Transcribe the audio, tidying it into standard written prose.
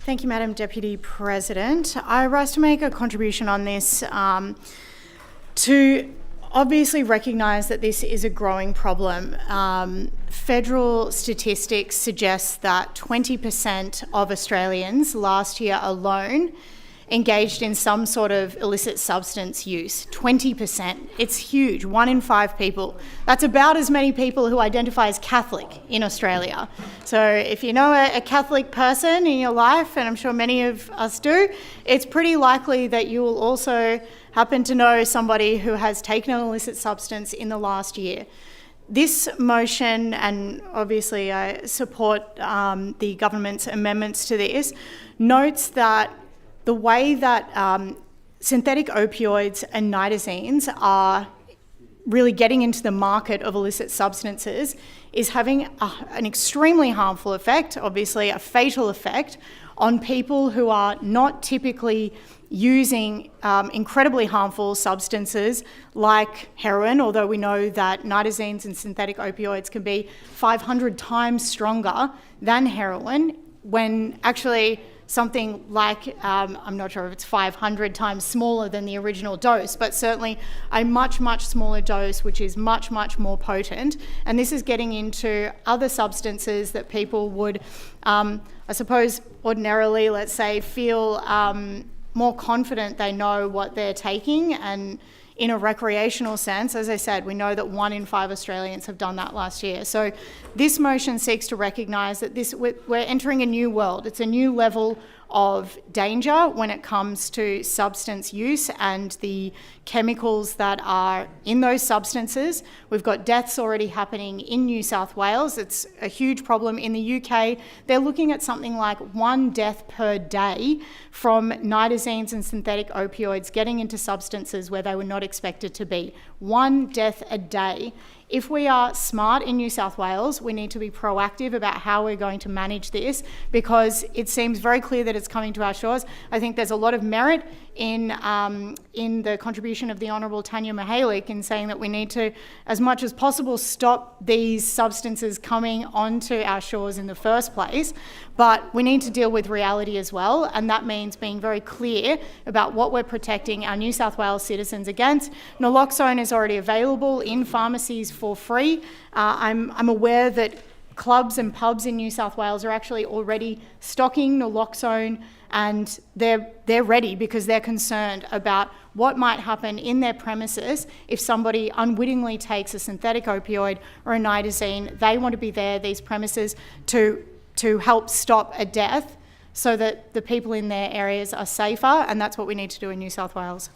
Thank you, Madam Deputy President. I rise to make a contribution on this to obviously recognise that this is a growing problem. Federal statistics suggest that 20% of Australians last year alone engaged in some sort of illicit substance use. 20%. It's huge. 1 in 5 people. That's about as many people who identify as Catholic in Australia. So if you know a Catholic person in your life, and I'm sure many of us do, it's pretty likely that you will also happen to know somebody who has taken an illicit substance in the last year. This motion, and obviously I support the government's amendments to this, notes that the way that synthetic opioids and nitazines are really getting into the market of illicit substances is having an extremely harmful effect, obviously a fatal effect, on people who are not typically using incredibly harmful substances like heroin, although we know that nitazines and synthetic opioids can be 500 times stronger than heroin, when actually something like, I'm not sure if it's 500 times smaller than the original dose, but certainly a much, much smaller dose, which is much, much more potent. And this is getting into other substances that people would, I suppose, ordinarily, let's say, feel more confident they know what they're taking. And in a recreational sense, as I said, we know that 1 in 5 Australians have done that last year. So this motion seeks to recognise that we're entering a new world. It's a new level of danger when it comes to substance use and the chemicals that are in those substances. We've got deaths already happening in New South Wales. It's a huge problem. In the UK, they're looking at something like 1 death per day from nitazines and synthetic opioids getting into substances where they were not expected to be. 1 death a day. If we are smart in New South Wales, we need to be proactive about how we're going to manage this, because it seems very clear that it's coming to our shores. I think there's a lot of merit in the contribution of the Honourable Tanya Mihalik in saying that we need to, as much as possible, stop these substances coming onto our shores in the first place. But we need to deal with reality as well, and that means being very clear about what we're protecting our New South Wales citizens against. Naloxone is already available in pharmacies for free. I'm aware that clubs and pubs in New South Wales are actually already stocking naloxone, and they're ready because they're concerned about what might happen in their premises if somebody unwittingly takes a synthetic opioid or a nitazine. They want to be there, these premises, to help stop a death so that the people in their areas are safer, and that's what we need to do in New South Wales.